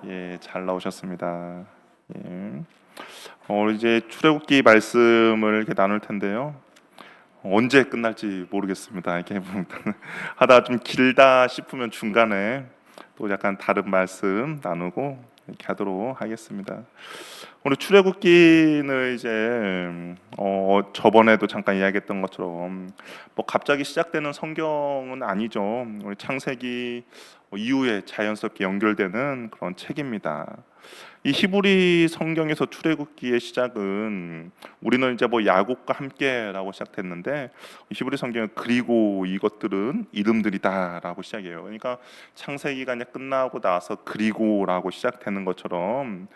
예, 잘 나오셨습니다. 예. 오늘 이제 출애굽기 말씀을 이렇게 나눌 텐데요. 언제 끝날지 모르겠습니다. 이렇게 하다 좀 길다 싶으면 중간에 또 약간 다른 말씀 나누고 이렇게 하도록 하겠습니다. 오늘 출애굽기는 이제 저번에도 잠깐 이야기했던 것처럼 뭐 갑자기 시작되는 성경은 아니죠. 우리 창세기 이후에 자연스럽게 연결되는 그런 책입니다. 이 히브리 성경에서 출애굽기의 시작은 우리는 이제 뭐 야곱과 함께라고 시작됐는데 히브리 성경은 그리고 이것들은 이름들이다라고 시작해요. 그러니까 창세기가 이제 끝나고 나서 그리고라고 시작되는 것처럼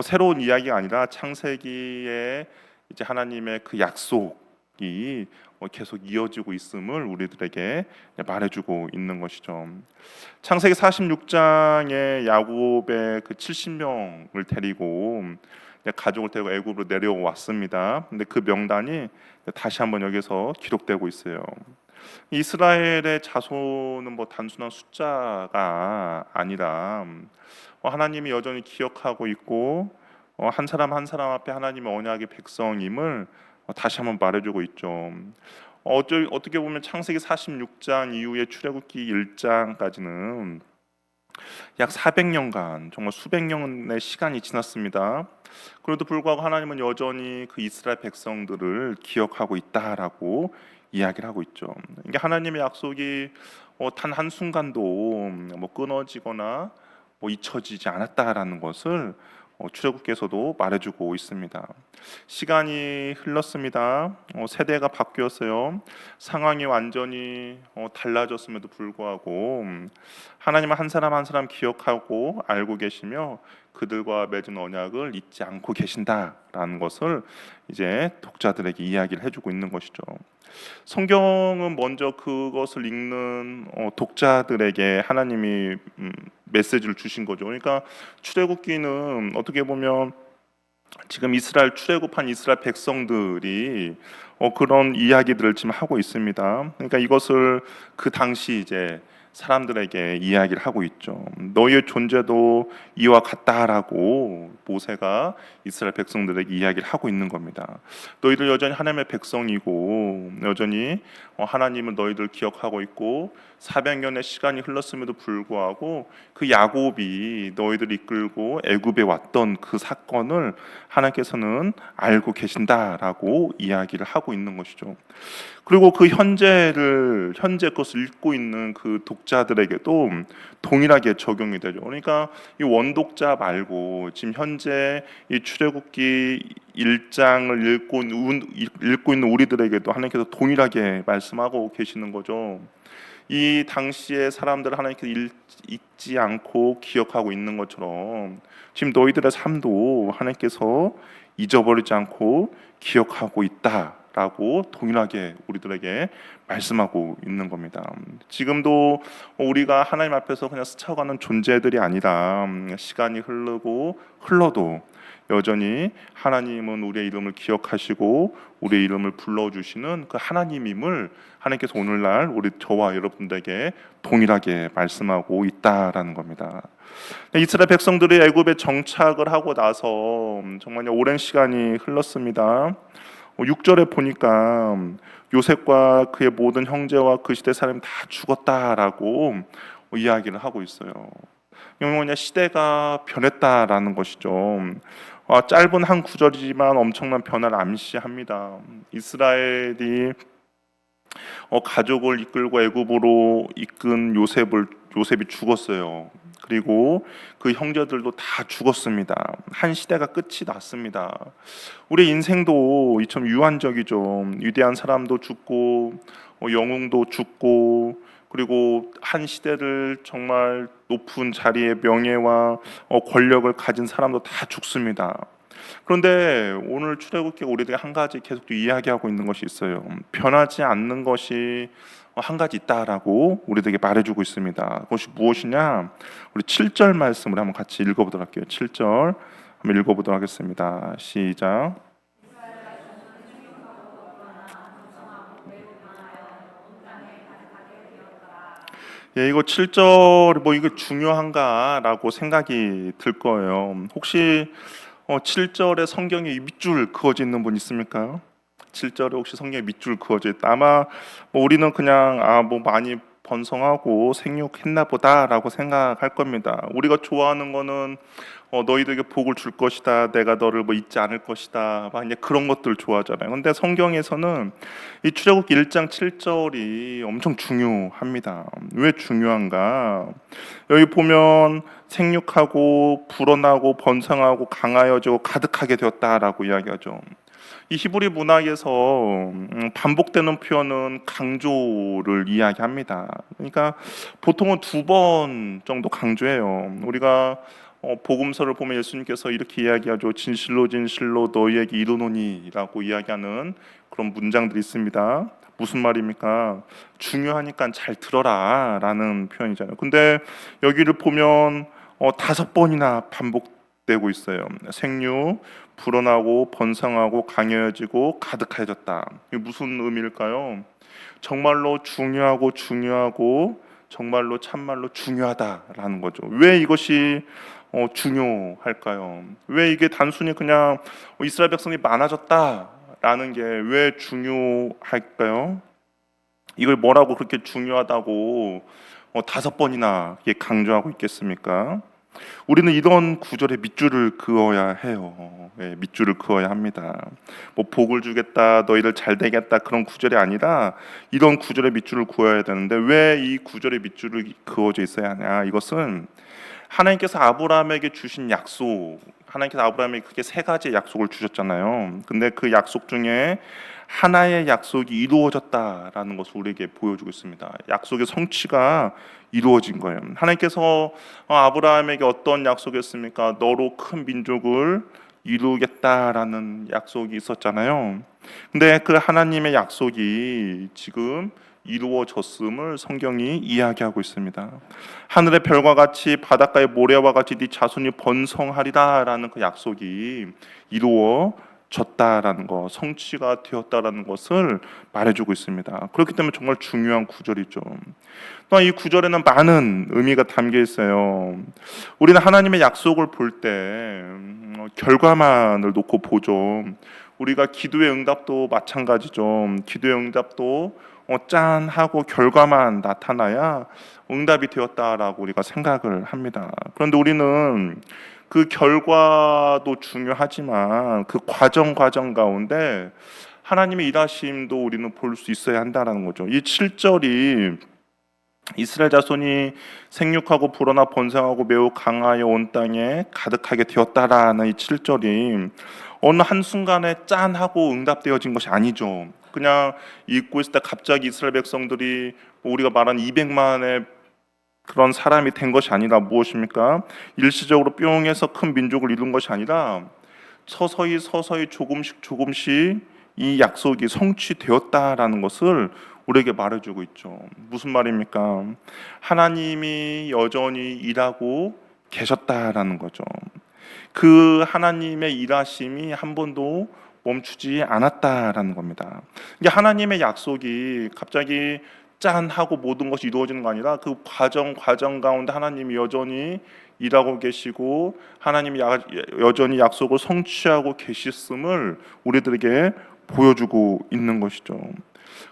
새로운 이야기가 아니라 창세기에 이제 하나님의 그 약속이 계속 이어지고 있음을 우리들에게 말해주고 있는 것이죠. 창세기 46장에 야곱의 그 70명을 데리고 가족을 데리고 애굽으로 내려왔습니다. 근데 그 명단이 다시 한번 여기서 기록되고 있어요. 이스라엘의 자손은 뭐 단순한 숫자가 아니라 하나님이 여전히 기억하고 있고 한 사람 한 사람 앞에 하나님의 언약의 백성임을 다시 한번 말해주고 있죠. 어떻게 보면 창세기 46장 이후에 출애굽기 1장까지는 약 400년간 정말 수백 년의 시간이 지났습니다. 그래도 불구하고 하나님은 여전히 그 이스라엘 백성들을 기억하고 있다라고 이야기를 하고 있죠. 이게 하나님의 약속이 단 한순간도 뭐 끊어지거나 뭐 잊혀지지 않았다라는 것을 출애굽기에서도 말해주고 있습니다. 시간이 흘렀습니다. 세대가 바뀌었어요. 상황이 완전히 달라졌음에도 불구하고 하나님은 한 사람 한 사람 기억하고 알고 계시며 그들과 맺은 언약을 잊지 않고 계신다라는 것을 이제 독자들에게 이야기를 해주고 있는 것이죠. 성경은 먼저 그것을 읽는 독자들에게 하나님이 메시지를 주신 거죠. 그러니까 출애굽기는 어떻게 보면 지금 이스라엘 출애굽한 이스라엘 백성들이 그런 이야기들을 지금 하고 있습니다. 그러니까 이것을 그 당시 이제 사람들에게 이야기를 하고 있죠. 너희의 존재도 이와 같다라고 모세가 이스라엘 백성들에게 이야기를 하고 있는 겁니다. 너희들 여전히 하나님의 백성이고 여전히 하나님은 너희들 기억하고 있고 400년의 시간이 흘렀음에도 불구하고 그 야곱이 너희들 이끌고 애굽에 왔던 그 사건을 하나님께서는 알고 계신다라고 이야기를 하고 있는 것이죠. 그리고 그 현재 것을 읽고 있는 그 독자들에게도 동일하게 적용이 되죠. 그러니까 이 원독자 말고 지금 현재 이 출애굽기 1장을 읽고 있는 우리들에게도 하나님께서 동일하게 말씀하고 계시는 거죠. 이 당시의 사람들을 하나님께서 잊지 않고 기억하고 있는 것처럼 지금 너희들의 삶도 하나님께서 잊어버리지 않고 기억하고 있다라고 동일하게 우리들에게 말씀하고 있는 겁니다. 지금도 우리가 하나님 앞에서 그냥 스쳐가는 존재들이 아니라 시간이 흘러도 여전히 하나님은 우리의 이름을 기억하시고 우리의 이름을 불러주시는 그 하나님임을 하나님께서 오늘날 저와 여러분들에게 동일하게 말씀하고 있다라는 겁니다. 이스라엘 백성들이 애굽에 정착을 하고 나서 정말 오랜 시간이 흘렀습니다. 6절에 보니까 요셉과 그의 모든 형제와 그 시대 사람이 다 죽었다라고 이야기를 하고 있어요. 뭐냐 시대가 변했다라는 것이죠. 짧은 한 구절이지만 엄청난 변화를 암시합니다. 이스라엘이 가족을 이끌고 애굽으로 이끈 요셉이 죽었어요. 그리고 그 형제들도 다 죽었습니다. 한 시대가 끝이 났습니다. 우리 인생도 이처럼 유한적이죠. 위대한 사람도 죽고 영웅도 죽고 그리고 한 시대를 정말 높은 자리의 명예와 권력을 가진 사람도 다 죽습니다. 그런데 오늘 출애굽기가 우리에게 한 가지 계속 이야기하고 있는 것이 있어요. 변하지 않는 것이 한 가지 있다라고 우리에게 말해주고 있습니다. 그것이 무엇이냐? 우리 7절 말씀을 한번 같이 읽어보도록 할게요. 7절 한번 읽어보도록 하겠습니다. 시작. 예, 이거 7절 뭐 이게 중요한가라고 생각이 들 거예요. 혹시 7절에 성경에 이 밑줄 그어져 있는 분 있습니까? 7절에 혹시 성경에 밑줄 그어져 있다. 아마 뭐 우리는 그냥 뭐 많이 번성하고 생육했나 보다라고 생각할 겁니다. 우리가 좋아하는 거는 너희들에게 복을 줄 것이다. 내가 너를 뭐 잊지 않을 것이다. 막 이제 그런 것들 좋아하잖아요. 근데 성경에서는 이 출애굽기 1장 7절이 엄청 중요합니다. 왜 중요한가? 여기 보면 생육하고 불어나고 번성하고 강하여지고 가득하게 되었다라고 이야기하죠. 이 히브리 문학에서 반복되는 표현은 강조를 이야기합니다. 그러니까 보통은 2번 정도 강조해요. 우리가 복음서를 보면 예수님께서 이렇게 이야기하죠. 진실로 진실로 너희에게 이르노니라고 이야기하는 그런 문장들이 있습니다. 무슨 말입니까? 중요하니까 잘 들어라라는 표현이잖아요. 근데 여기를 보면 5번이나 반복되고 있어요. 생육, 불어나고 번성하고 강해지고 가득해졌다. 이게 무슨 의미일까요? 정말로 중요하고 정말로 참말로 중요하다라는 거죠. 왜 이것이 중요할까요? 왜 이게 단순히 그냥 이스라엘 백성이 많아졌다라는 게 왜 중요할까요? 이걸 뭐라고 그렇게 중요하다고 5번이나 강조하고 있겠습니까? 우리는 이런 구절에 밑줄을 그어야 해요. 예, 밑줄을 그어야 합니다. 뭐 복을 주겠다, 너희들 잘 되겠다 그런 구절이 아니라 이런 구절에 밑줄을 그어야 되는데 왜 이 구절에 밑줄을 그어져 있어야 하냐? 이것은 하나님께서 아브라함에게 주신 약속, 하나님께서 아브라함에게 크게 3가지의 약속을 주셨잖아요. 근데 그 약속 중에 하나의 약속이 이루어졌다라는 것을 우리에게 보여주고 있습니다. 약속의 성취가 이루어진 거예요. 하나님께서 아브라함에게 어떤 약속했습니까? 너로 큰 민족을 이루겠다라는 약속이 있었잖아요. 근데 그 하나님의 약속이 지금 이루어졌음을 성경이 이야기하고 있습니다. 하늘의 별과 같이 바닷가의 모래와 같이 네 자손이 번성하리라라는 그 약속이 이루어졌다라는 것, 성취가 되었다라는 것을 말해주고 있습니다. 그렇기 때문에 정말 중요한 구절이죠. 또한 이 구절에는 많은 의미가 담겨 있어요. 우리는 하나님의 약속을 볼 때 결과만을 놓고 보죠. 우리가 기도의 응답도 마찬가지죠. 기도의 응답도 짠 하고 결과만 나타나야 응답이 되었다라고 우리가 생각을 합니다. 그런데 우리는 그 결과도 중요하지만 그 과정 가운데 하나님의 일하심도 우리는 볼 수 있어야 한다라는 거죠. 이 7절이 이스라엘 자손이 생육하고 불어나 번성하고 매우 강하여 온 땅에 가득하게 되었다라는 이 7절이 어느 한순간에 짠 하고 응답되어진 것이 아니죠. 그냥 읽고 있을 때 갑자기 이스라엘 백성들이 우리가 말한 200만의 그런 사람이 된 것이 아니라 무엇입니까? 일시적으로 뿅 해서 큰 민족을 이룬 것이 아니라 서서히 조금씩 이 약속이 성취되었다라는 것을 우리에게 말해주고 있죠. 무슨 말입니까? 하나님이 여전히 일하고 계셨다라는 거죠. 그 하나님의 일하심이 한 번도 멈추지 않았다라는 겁니다. 이게 하나님의 약속이 갑자기 짠 하고 모든 것이 이루어지는 거 아니라 그 과정 가운데 하나님이 여전히 일하고 계시고 하나님이 여전히 약속을 성취하고 계셨음을 우리들에게 보여주고 있는 것이죠.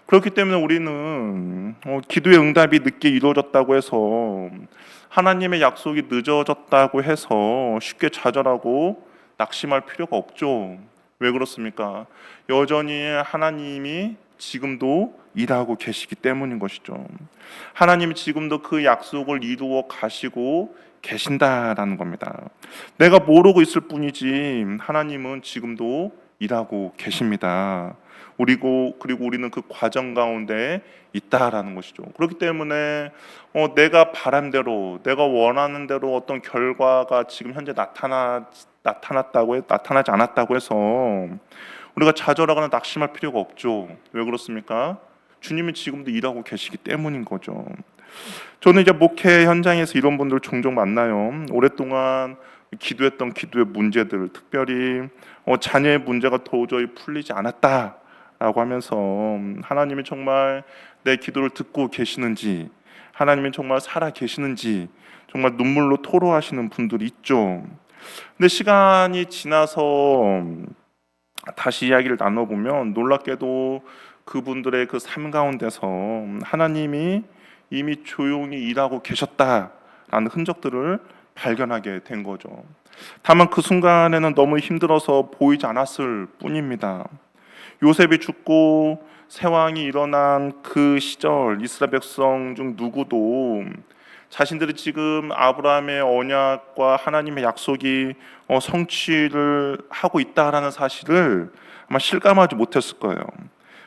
그렇기 때문에 우리는 기도의 응답이 늦게 이루어졌다고 해서 하나님의 약속이 늦어졌다고 해서 쉽게 좌절하고 낙심할 필요가 없죠. 왜 그렇습니까? 여전히 하나님이 지금도 일하고 계시기 때문인 것이죠. 하나님이 지금도 그 약속을 이루어 가시고 계신다라는 겁니다. 내가 모르고 있을 뿐이지 하나님은 지금도 일하고 계십니다. 그리고 우리는 그 과정 가운데 있다라는 것이죠. 그렇기 때문에 내가 바람대로, 내가 원하는 대로 어떤 결과가 지금 현재 나타나지 않았다고 해서 우리가 좌절하거나 낙심할 필요가 없죠. 왜 그렇습니까? 주님이 지금도 일하고 계시기 때문인 거죠. 저는 이제 목회 현장에서 이런 분들 종종 만나요. 오랫동안 기도했던 기도의 문제들, 특별히 자녀의 문제가 도저히 풀리지 않았다라고 하면서 하나님이 정말 내 기도를 듣고 계시는지, 하나님이 정말 살아 계시는지 정말 눈물로 토로하시는 분들이 있죠. 근데 시간이 지나서 다시 이야기를 나눠보면 놀랍게도 그분들의 그 삶 가운데서 하나님이 이미 조용히 일하고 계셨다라는 흔적들을 발견하게 된 거죠. 다만 그 순간에는 너무 힘들어서 보이지 않았을 뿐입니다. 요셉이 죽고 세왕이 일어난 그 시절 이스라엘 백성 중 누구도 자신들이 지금 아브라함의 언약과 하나님의 약속이 성취를 하고 있다라는 사실을 아마 실감하지 못했을 거예요.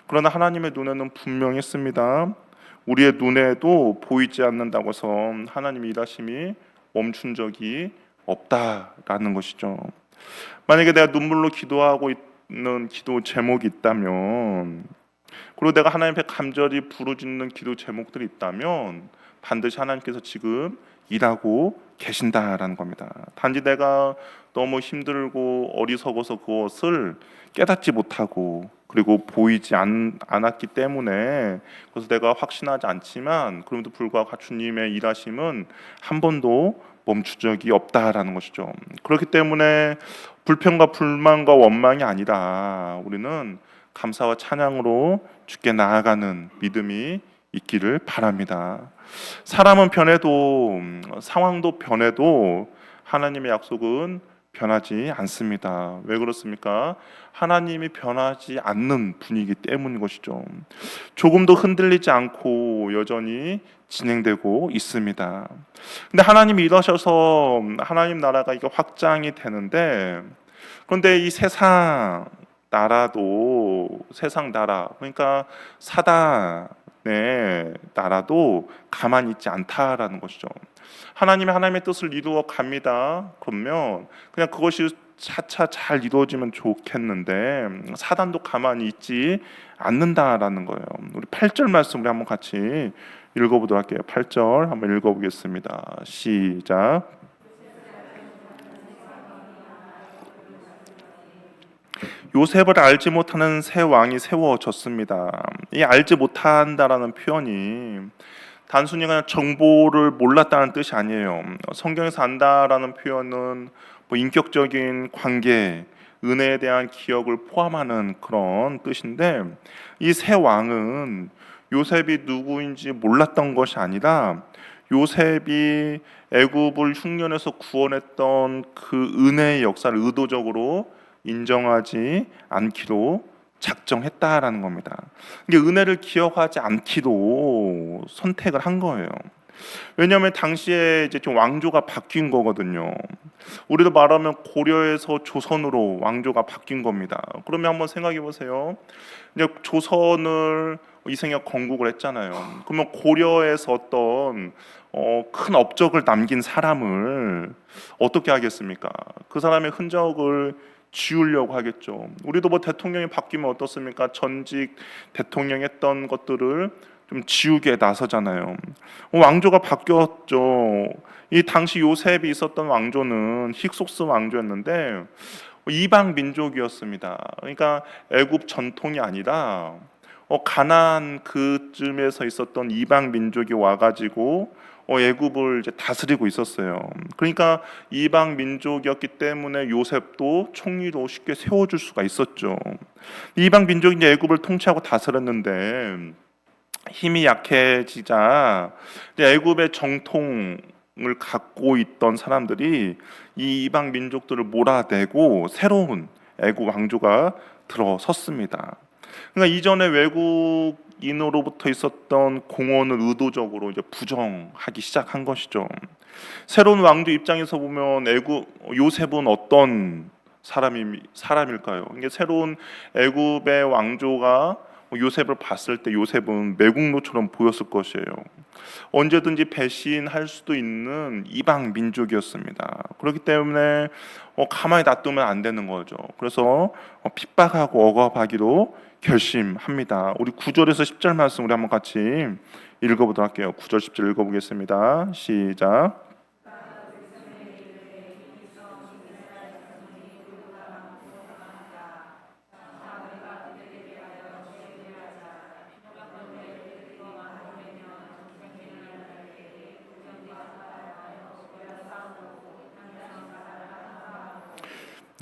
그러나 하나님의 눈에는 분명했습니다. 우리의 눈에도 보이지 않는다고 해서 하나님의 일하심이 멈춘 적이 없다라는 것이죠. 만약에 내가 눈물로 기도하고 있는 기도 제목이 있다면, 그리고 내가 하나님 앞에 간절히 부르짖는 기도 제목들이 있다면 반드시 하나님께서 지금 일하고 계신다라는 겁니다. 단지 내가 너무 힘들고 어리석어서 그것을 깨닫지 못하고 그리고 보이지 않았기 때문에, 그래서 내가 확신하지 않지만 그럼에도 불구하고 주님의 일하심은 한 번도 멈춘 적이 없다라는 것이죠. 그렇기 때문에 불평과 불만과 원망이 아니라 우리는 감사와 찬양으로 주께 나아가는 믿음이 있기를 바랍니다. 사람은 변해도 상황도 변해도 하나님의 약속은 변하지 않습니다. 왜 그렇습니까? 하나님이 변하지 않는 분이기 때문인 것이죠. 조금도 흔들리지 않고 여전히 진행되고 있습니다. 근데 하나님이 일하셔서 하나님 나라가 이게 확장이 되는데, 그런데 이 세상 나라도, 세상 나라 그러니까 사단의 나라도 가만히 있지 않다라는 것이죠. 하나님의 뜻을 이루어 갑니다. 그러면 그냥 그것이 차차 잘 이루어지면 좋겠는데 사단도 가만히 있지 않는다라는 거예요. 우리 8절 말씀 우리 한번 같이 읽어보도록 할게요. 8절 한번 읽어보겠습니다. 시작. 요셉을 알지 못하는 새 왕이 세워졌습니다. 이 알지 못한다라는 표현이 단순히 그냥 정보를 몰랐다는 뜻이 아니에요. 성경에서 안다라는 표현은 뭐 인격적인 관계, 은혜에 대한 기억을 포함하는 그런 뜻인데, 이 새 왕은 요셉이 누구인지 몰랐던 것이 아니라 요셉이 애굽을 흉년에서 구원했던 그 은혜의 역사를 의도적으로 인정하지 않기로 작정했다라는 겁니다. 이게 은혜를 기억하지 않기로 선택을 한 거예요. 왜냐하면 당시에 이제 좀 왕조가 바뀐 거거든요. 우리도 말하면 고려에서 조선으로 왕조가 바뀐 겁니다. 그러면 한번 생각해 보세요. 이제 조선을 이승엽 건국을 했잖아요. 그러면 고려에서 어떤 큰 업적을 남긴 사람을 어떻게 하겠습니까? 그 사람의 흔적을 지우려고 하겠죠. 우리도 뭐 대통령이 바뀌면 어떻습니까? 전직 대통령 했던 것들을 좀 지우게 나서잖아요. 왕조가 바뀌었죠. 이 당시 요셉이 있었던 왕조는 힉소스 왕조였는데 이방 민족이었습니다. 그러니까 애굽 전통이 아니라 가나안 그쯤에서 있었던 이방 민족이 와가지고 애굽을 이제 다스리고 있었어요. 그러니까 이방 민족이었기 때문에 요셉도 총리로 쉽게 세워줄 수가 있었죠. 이방 민족이 이제 애굽을 통치하고 다스렸는데 힘이 약해지자 이제 애굽의 정통을 갖고 있던 사람들이 이 이방 민족들을 몰아내고 새로운 애굽 왕조가 들어섰습니다. 그러니까 이전에 외국인으로부터 있었던 공헌을 의도적으로 이제 부정하기 시작한 것이죠. 새로운 왕조 입장에서 보면 요셉은 어떤 사람일까요? 이게 새로운 애굽의 왕조가 요셉을 봤을 때 요셉은 매국노처럼 보였을 것이에요. 언제든지 배신할 수도 있는 이방 민족이었습니다. 그렇기 때문에 가만히 놔두면 안 되는 거죠. 그래서 핍박하고 억압하기로 결심합니다. 우리 9절에서 10절 말씀 우리 한번 같이 읽어보도록 할게요. 9절 10절 읽어보겠습니다. 시작.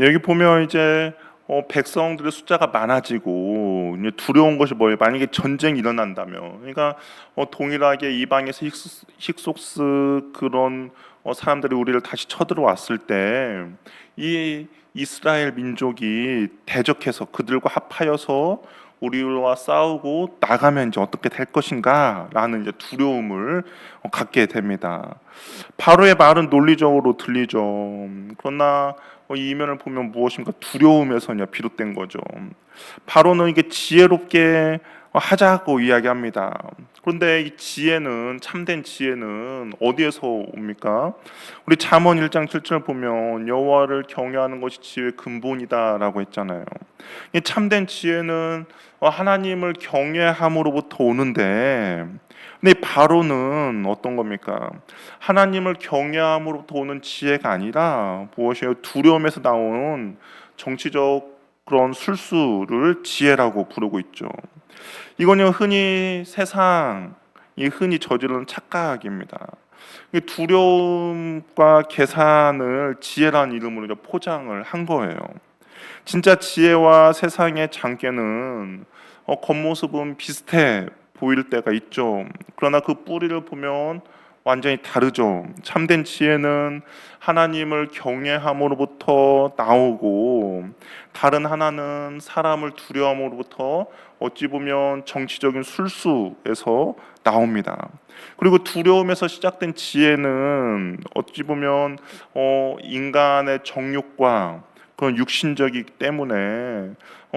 여기 보면 이제 백성들의 숫자가 많아지고 이제 두려운 것이 뭐예요? 만약에 전쟁이 일어난다면, 그러니까 동일하게 이방에서 힉속스 그런 사람들이 우리를 다시 쳐들어왔을 때 이 이스라엘 민족이 대적해서 그들과 합하여서 우리와 싸우고 나가면 이제 어떻게 될 것인가라는 이제 두려움을 갖게 됩니다. 바로의 말은 논리적으로 들리죠. 그러나 이 이면을 보면 무엇인가 두려움에서 비롯된 거죠. 바로는 이게 지혜롭게 하자고 이야기합니다. 그런데 이 지혜는, 참된 지혜는 어디에서 옵니까? 우리 잠언 1장 7절 보면 여호와를 경외하는 것이 지혜의 근본이다라고 했잖아요. 이 참된 지혜는 하나님을 경외함으로부터 오는데, 근데 바로는 어떤 겁니까? 하나님을 경외함으로부터 오는 지혜가 아니라 무엇이에요? 두려움에서 나오는 정치적 그런 술수를 지혜라고 부르고 있죠. 이거는 흔히 세상이 흔히 저지르는 착각입니다. 두려움과 계산을 지혜라는 이름으로 포장을 한 거예요. 진짜 지혜와 세상의 장깨는 겉모습은 비슷해 보일 때가 있죠. 그러나 그 뿌리를 보면 완전히 다르죠. 참된 지혜는 하나님을 경외함으로부터 나오고, 다른 하나는 사람을 두려움으로부터 어찌 보면 정치적인 술수에서 나옵니다. 그리고 두려움에서 시작된 지혜는 어찌 보면 인간의 정욕과 그런 육신적이기 때문에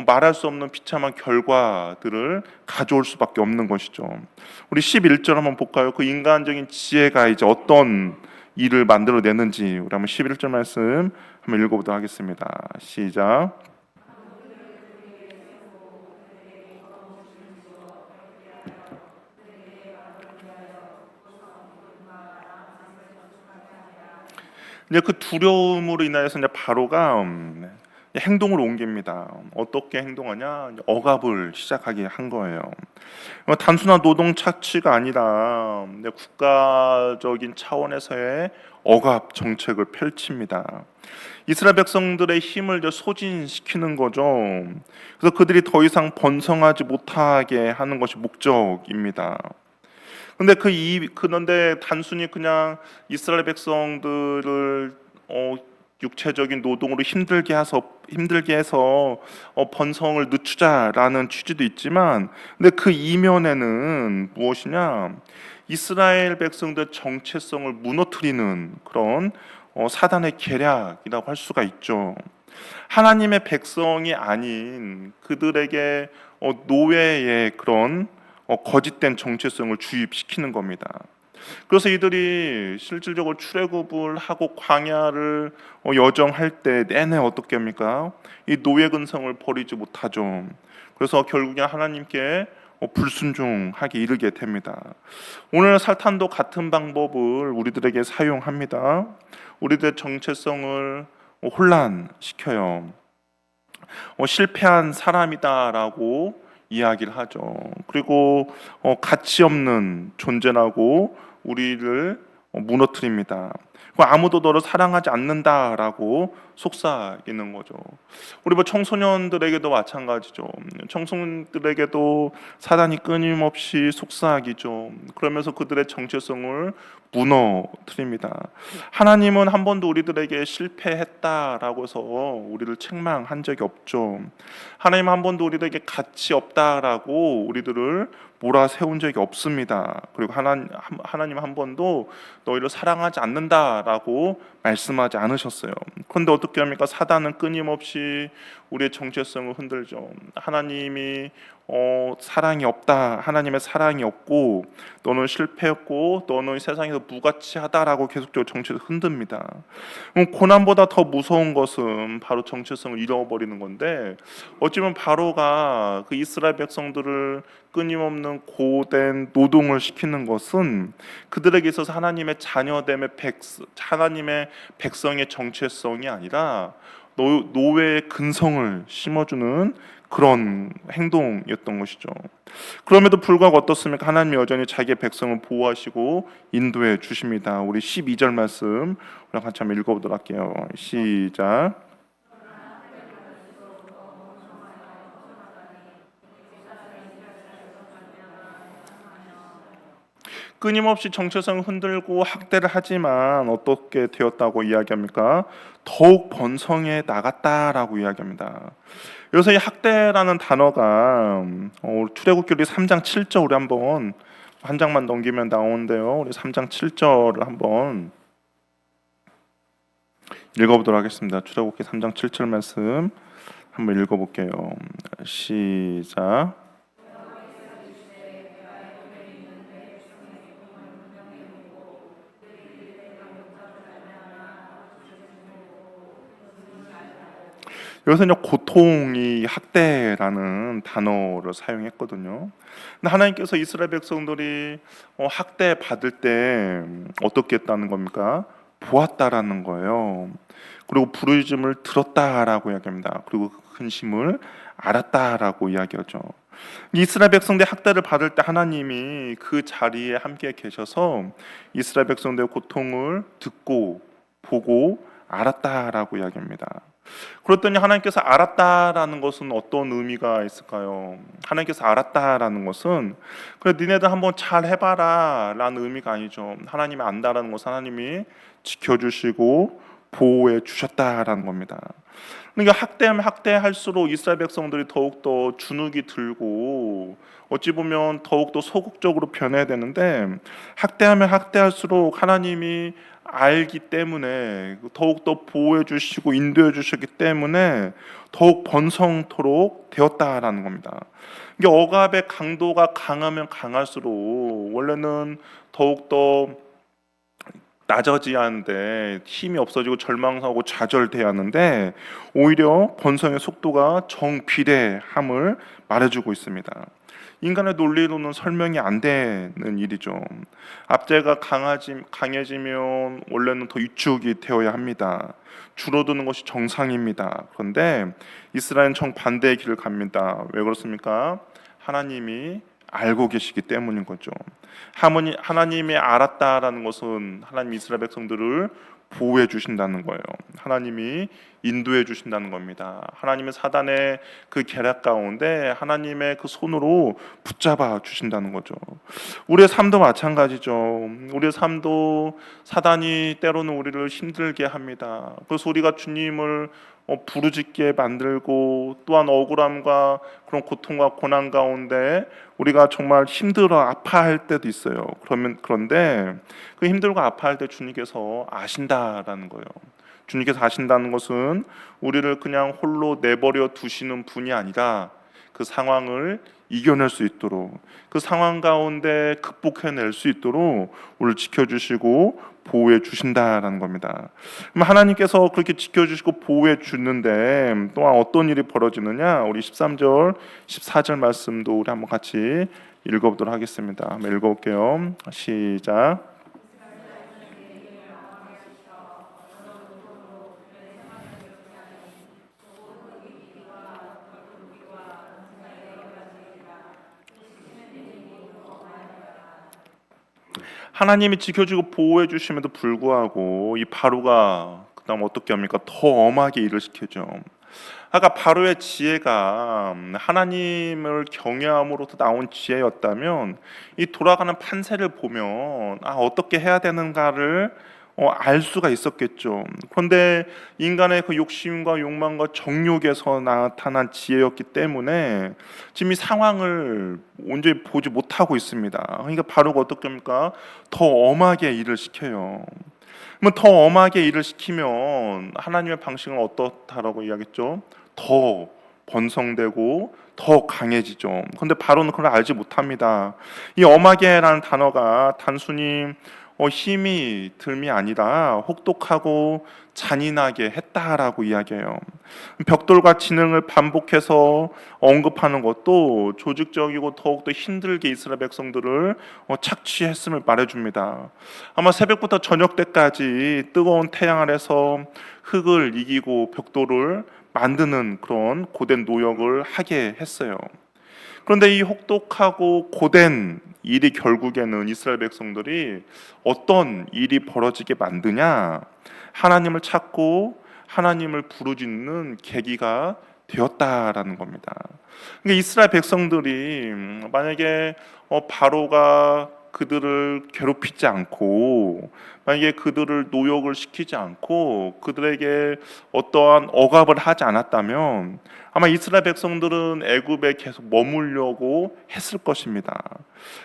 말할 수 없는 비참한 결과들을 가져올 수밖에 없는 것이죠. 우리 11절 한번 볼까요? 그 인간적인 지혜가 이제 어떤 일을 만들어내는지 우리 한번 11절 말씀 한번 읽어보도록 하겠습니다. 시작. 이제 그 두려움으로 인하여서 이제 바로가 행동을 옮깁니다. 어떻게 행동하냐? 억압을 시작하게 한 거예요. 단순한 노동 착취가 아니라 국가적인 차원에서의 억압 정책을 펼칩니다. 이스라엘 백성들의 힘을 소진시키는 거죠. 그래서 그들이 더 이상 번성하지 못하게 하는 것이 목적입니다. 그런데 단순히 그냥 이스라엘 백성들을 육체적인 노동으로 힘들게 해서 번성을 늦추자라는 취지도 있지만, 근데 그 이면에는 무엇이냐? 이스라엘 백성들 정체성을 무너뜨리는 그런 사단의 계략이라고 할 수가 있죠. 하나님의 백성이 아닌 그들에게 노예의 그런 거짓된 정체성을 주입시키는 겁니다. 그래서 이들이 실질적으로 출애굽을 하고 광야를 여정할 때 내내 어떻게 합니까? 이 노예 근성을 버리지 못하죠. 그래서 결국에 하나님께 불순종하게 이르게 됩니다. 오늘 사탄도 같은 방법을 우리들에게 사용합니다. 우리들의 정체성을 혼란시켜요. 실패한 사람이다라고 이야기를 하죠. 그리고 가치 없는 존재라고 우리를 무너뜨립니다. 아무도 너를 사랑하지 않는다라고 속삭이는 거죠. 우리 청소년들에게도 마찬가지죠. 청소년들에게도 사단이 끊임없이 속삭이죠. 그러면서 그들의 정체성을 무너뜨립니다. 하나님은 한 번도 우리들에게 실패했다라고 해서 우리를 책망한 적이 없죠. 하나님 한 번도 우리들에게 가치 없다라고 우리들을 몰아세운 적이 없습니다. 그리고 하나님 한 번도 너희를 사랑하지 않는다라고 말씀하지 않으셨어요. 그런데 어떻게 합니까? 사단은 끊임없이 우리의 정체성을 흔들죠. 하나님이 사랑이 없다, 하나님의 사랑이 없고 너는 실패했고 너는 세상에서 무가치하다라고 계속적으로 정체를 흔듭니다. 고난보다 더 무서운 것은 바로 정체성을 잃어버리는 건데, 어찌보면 바로가 그 이스라엘 백성들을 끊임없는 고된 노동을 시키는 것은 그들에게 있어서 하나님의 자녀됨의 하나님의 백성의 정체성이 아니라 노예의 근성을 심어주는 그런 행동이었던 것이죠. 그럼에도 불구하고 어떻습니까? 하나님이 여전히 자기의 백성을 보호하시고 인도해 주십니다. 우리 12절 말씀 우리 같이 한번 읽어보도록 할게요. 시작. 끊임없이 정체성을 흔들고 학대를 하지만 어떻게 되었다고 이야기합니까? 더욱 번성해 나갔다라고 이야기합니다. 여기서 이 학대라는 단어가 출애굽기 3장 7절 우리 한번 한 장만 넘기면 나오는데요. 우리 3장 7절을 한번 읽어보도록 하겠습니다. 출애굽기 3장 7절 말씀 한번 읽어볼게요. 시작. 여기서 고통이 학대라는 단어를 사용했거든요. 근데 하나님께서 이스라엘 백성들이 학대 받을 때 어떻게 했다는 겁니까? 보았다라는 거예요. 그리고 부르짖음을 들었다라고 이야기합니다. 그리고 그 근심을 알았다라고 이야기하죠. 이스라엘 백성들 학대를 받을 때 하나님이 그 자리에 함께 계셔서 이스라엘 백성들의 고통을 듣고 보고 알았다라고 이야기합니다. 그랬더니 하나님께서 알았다라는 것은 어떤 의미가 있을까요? 하나님께서 알았다라는 것은 그래 니네들 한번 잘 해봐라 라는 의미가 아니죠. 하나님이 안다라는 것은 하나님이 지켜주시고 보호해 주셨다라는 겁니다. 그러니까 학대하면 학대할수록 이스라엘 백성들이 더욱더 주눅이 들고 어찌 보면 더욱더 소극적으로 변해야 되는데 학대하면 학대할수록 하나님이 알기 때문에 더욱더 보호해 주시고 인도해 주셨기 때문에 더욱 번성토록 되었다라는 겁니다. 이게 억압의 강도가 강하면 강할수록 원래는 더욱더 낮아지야 하는데 힘이 없어지고 절망하고 좌절돼야 하는데 오히려 번성의 속도가 정비례함을 말해주고 있습니다. 인간의 논리로는 설명이 안 되는 일이죠. 압제가 강해지면 원래는 더 위축이 되어야 합니다. 줄어드는 것이 정상입니다. 그런데 이스라엘은 정반대의 길을 갑니다. 왜 그렇습니까? 하나님이 알고 계시기 때문인 거죠. 하나님이 알았다라는 것은 하나님 이스라엘 백성들을 보호해 주신다는 거예요. 하나님이 인도해 주신다는 겁니다. 하나님의 사단의 그 계략 가운데 하나님의 그 손으로 붙잡아 주신다는 거죠. 우리의 삶도 마찬가지죠. 우리의 삶도 사단이 때로는 우리를 힘들게 합니다. 그래서 우리가 주님을 부르짖게 만들고 또한 억울함과 그런 고통과 고난 가운데 우리가 정말 힘들어 아파할 때도 있어요. 그런데 그 힘들고 아파할 때 주님께서 아신다라는 거예요. 주님께서 아신다는 것은 우리를 그냥 홀로 내버려 두시는 분이 아니라 그 상황을 이겨낼 수 있도록 그 상황 가운데 극복해낼 수 있도록 우리를 지켜주시고 보호해 주신다라는 겁니다. 그럼 하나님께서 그렇게 지켜주시고 보호해 주는데 또한 어떤 일이 벌어지느냐? 우리 13절, 14절 말씀도 우리 한번 같이 읽어보도록 하겠습니다. 한번 읽어볼게요. 시작. 하나님이 지켜주고 보호해 주심에도 불구하고 이 바로가 그다음 어떻게 합니까? 더 엄하게 일을 시켜죠. 아까 바로의 지혜가 하나님을 경외함으로부터 나온 지혜였다면 이 돌아가는 판세를 보면 어떻게 해야 되는가를 알 수가 있었겠죠. 그런데 인간의 그 욕심과 욕망과 정욕에서 나타난 지혜였기 때문에 지금 이 상황을 온전히 보지 못하고 있습니다. 그러니까 바로가 어떻게 합니까? 더 엄하게 일을 시켜요. 그러면 더 엄하게 일을 시키면 하나님의 방식은 어떻다라고 이야기했죠? 더 번성되고 더 강해지죠. 그런데 바로는 그걸 알지 못합니다. 이 엄하게라는 단어가 단순히 힘이 듦이 아니라 혹독하고 잔인하게 했다라고 이야기해요. 벽돌과 지능을 반복해서 언급하는 것도 조직적이고 더욱더 힘들게 이스라엘 백성들을 착취했음을 말해줍니다. 아마 새벽부터 저녁 때까지 뜨거운 태양 아래서 흙을 이기고 벽돌을 만드는 그런 고된 노역을 하게 했어요. 그런데 이 혹독하고 고된 일이 결국에는 이스라엘 백성들이 어떤 일이 벌어지게 만드냐? 하나님을 찾고 하나님을 부르짖는 계기가 되었다라는 겁니다. 그러니까 이스라엘 백성들이 만약에 바로가 그들을 괴롭히지 않고, 만약에 그들을 노역을 시키지 않고 그들에게 어떠한 억압을 하지 않았다면 아마 이스라엘 백성들은 애굽에 계속 머물려고 했을 것입니다.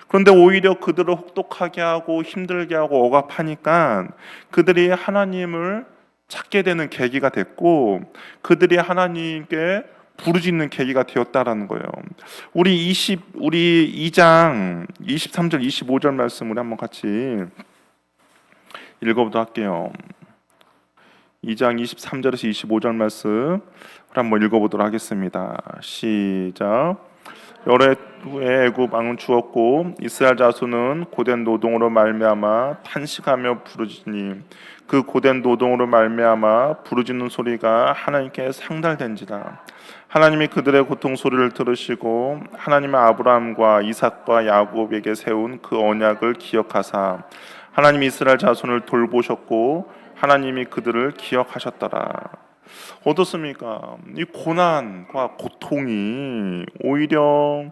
그런데 오히려 그들을 혹독하게 하고 힘들게 하고 억압하니까 그들이 하나님을 찾게 되는 계기가 됐고, 그들이 하나님께 부르짖는 계기가 되었다라는 거예요. 우리 2장 23절 25절 말씀을 한번 같이 읽어보도록 할게요. 2장 23절에서 25절 말씀 한번 읽어보도록 하겠습니다. 시작. 열해 후에 애굽 왕은 죽었고 이스라엘 자손은 고된 노동으로 말미암아 탄식하며 부르짖니 그 고된 노동으로 말미암아 부르짖는 소리가 하나님께 상달된지라. 하나님이 그들의 고통 소리를 들으시고 하나님의 아브라함과 이삭과 야곱에게 세운 그 언약을 기억하사 하나님이 이스라엘 자손을 돌보셨고 하나님이 그들을 기억하셨더라. 어떻습니까? 이 고난과 고통이 오히려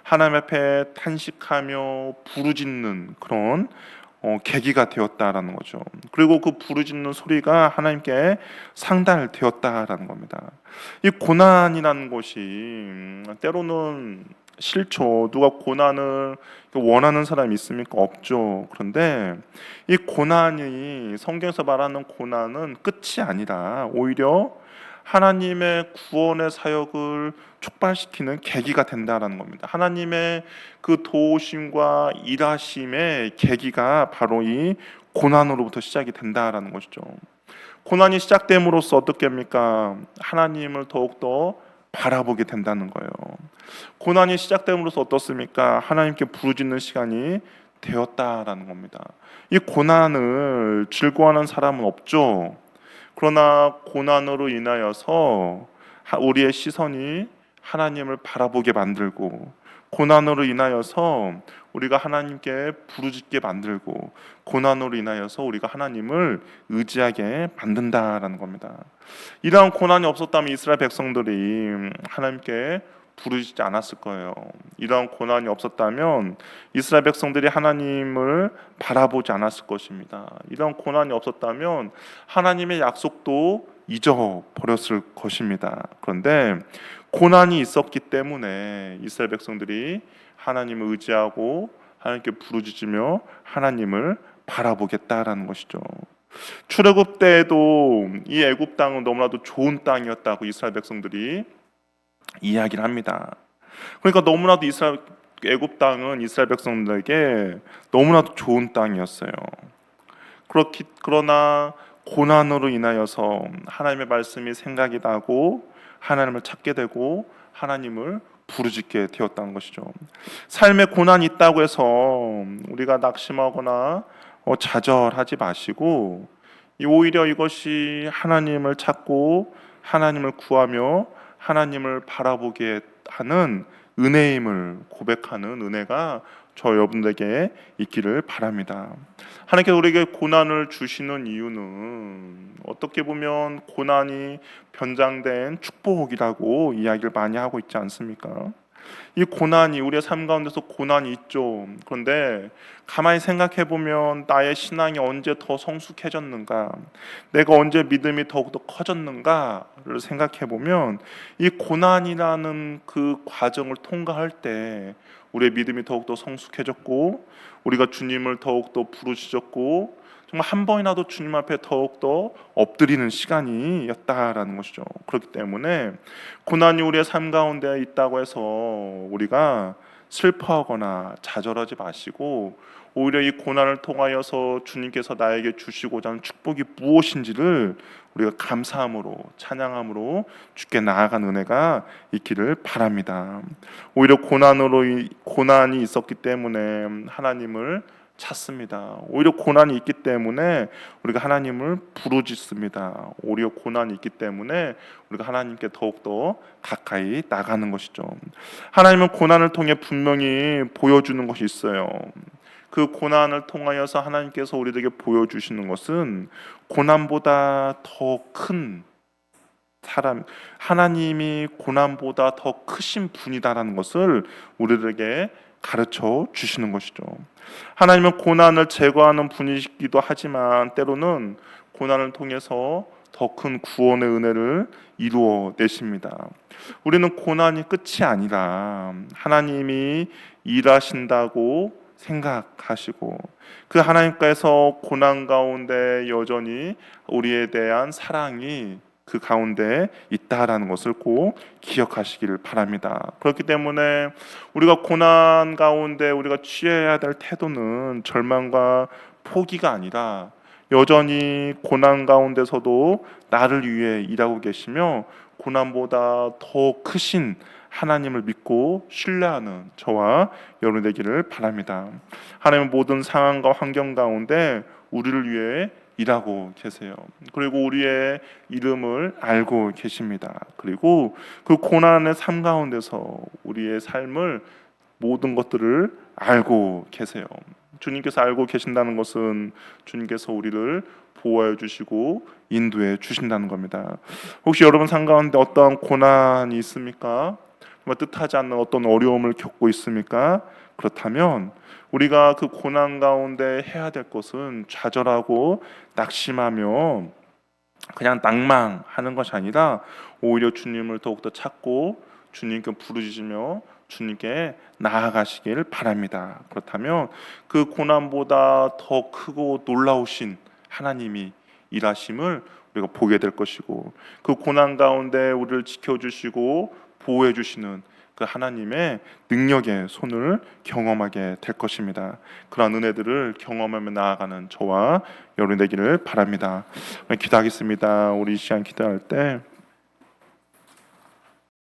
하나님 앞에 탄식하며 부르짖는 그런 계기가 되었다라는 거죠. 그리고 그 부르짖는 소리가 하나님께 상달되었다라는 겁니다. 이 고난이라는 것이 때로는 싫죠. 누가 고난을 원하는 사람이 있습니까? 없죠. 그런데 이 고난이, 성경에서 말하는 고난은 끝이 아니라 오히려 하나님의 구원의 사역을 촉발시키는 계기가 된다라는 겁니다. 하나님의 그 도우심과 일하심의 계기가 바로 이 고난으로부터 시작이 된다라는 것이죠. 고난이 시작됨으로써 어떻게 합니까? 하나님을 더욱더 바라보게 된다는 거예요. 고난이 시작됨으로써 어떻습니까? 하나님께 부르짖는 시간이 되었다라는 겁니다. 이 고난을 즐거워하는 사람은 없죠. 그러나 고난으로 인하여서 우리의 시선이 하나님을 바라보게 만들고, 고난으로 인하여서 우리가 하나님께 부르짖게 만들고, 고난으로 인하여서 우리가 하나님을 의지하게 만든다라는 겁니다. 이러한 고난이 없었다면 이스라엘 백성들이 하나님께 부르짖지 않았을 거예요. 이러한 고난이 없었다면 이스라엘 백성들이 하나님을 바라보지 않았을 것입니다. 이러한 고난이 없었다면 하나님의 약속도 잊어버렸을 것입니다. 그런데 고난이 있었기 때문에 이스라엘 백성들이 하나님을 의지하고 하나님께 부르짖으며 하나님을 바라보겠다라는 것이죠. 출애굽 때에도 이 애굽 땅은 너무나도 좋은 땅이었다고 이스라엘 백성들이 이야기를 합니다. 그러니까 너무나도 애굽 땅은 이스라엘 백성들에게 너무나도 좋은 땅이었어요. 그러나 고난으로 인하여서 하나님의 말씀이 생각이 나고 하나님을 찾게 되고 하나님을 부르짖게 되었다는 것이죠. 삶에 고난이 있다고 해서 우리가 낙심하거나 좌절하지 마시고, 오히려 이것이 하나님을 찾고 하나님을 구하며 하나님을 바라보게 하는 은혜임을 고백하는 은혜가 저 여러분들에게 있기를 바랍니다. 하나님께서 우리에게 고난을 주시는 이유는 어떻게 보면 고난이 변장된 축복이라고 이야기를 많이 하고 있지 않습니까? 이 고난이, 우리의 삶 가운데서 고난이 있죠. 그런데 가만히 생각해 보면 나의 신앙이 언제 더 성숙해졌는가, 내가 언제 믿음이 더욱더 커졌는가를 생각해 보면 이 고난이라는 그 과정을 통과할 때 우리의 믿음이 더욱더 성숙해졌고, 우리가 주님을 더욱더 부르짖었고, 정말 한 번이라도 주님 앞에 더욱더 엎드리는 시간이었다라는 것이죠. 그렇기 때문에 고난이 우리의 삶 가운데 있다고 해서 우리가 슬퍼하거나 좌절하지 마시고, 오히려 이 고난을 통하여서 주님께서 나에게 주시고자 하는 축복이 무엇인지를 우리가 감사함으로, 찬양함으로 주께 나아간 은혜가 있기를 바랍니다. 오히려 고난이 있었기 때문에 하나님을 찾습니다. 오히려 고난이 있기 때문에 우리가 하나님을 부르짖습니다. 오히려 고난이 있기 때문에 우리가 하나님께 더욱더 가까이 나가는 것이죠. 하나님은 고난을 통해 분명히 보여주는 것이 있어요. 그 고난을 통하여서 하나님께서 우리에게 보여주시는 것은 고난보다 더 큰 사람, 하나님이 고난보다 더 크신 분이다라는 것을 우리에게 가르쳐 주시는 것이죠. 하나님은 고난을 제거하는 분이시기도 하지만 때로는 고난을 통해서 더 큰 구원의 은혜를 이루어 내십니다. 우리는 고난이 끝이 아니라 하나님이 일하신다고 생각하시고 그 하나님께서 고난 가운데 여전히 우리에 대한 사랑이 그 가운데 있다라는 것을 꼭 기억하시기를 바랍니다. 그렇기 때문에 우리가 고난 가운데 우리가 취해야 될 태도는 절망과 포기가 아니라 여전히 고난 가운데서도 나를 위해 일하고 계시며 고난보다 더 크신 하나님을 믿고 신뢰하는 저와 여러분 되기를 바랍니다. 하나님은 모든 상황과 환경 가운데 우리를 위해 일하고 계세요. 그리고 우리의 이름을 알고 계십니다. 그리고 그 고난의 삶 가운데서 우리의 삶을 모든 것들을 알고 계세요. 주님께서 알고 계신다는 것은 주님께서 우리를 보호해 주시고 인도해 주신다는 겁니다. 혹시 여러분 삶 가운데 어떠한 고난이 있습니까? 정말 뜻하지 않는 어떤 어려움을 겪고 있습니까? 그렇다면 우리가 그 고난 가운데 해야 될 것은 좌절하고 낙심하며 그냥 낭망하는 것이 아니라 오히려 주님을 더욱더 찾고 주님께 부르짖으며 주님께 나아가시길 바랍니다. 그렇다면 그 고난보다 더 크고 놀라우신 하나님이 일하심을 우리가 보게 될 것이고 그 고난 가운데 우리를 지켜주시고 보호해 주시는 그 하나님의 능력의 손을 경험하게 될 것입니다. 그러한 은혜들을 경험하며 나아가는 저와 여러분 되기를 바랍니다. 기도하겠습니다. 우리 이 시간 기도할 때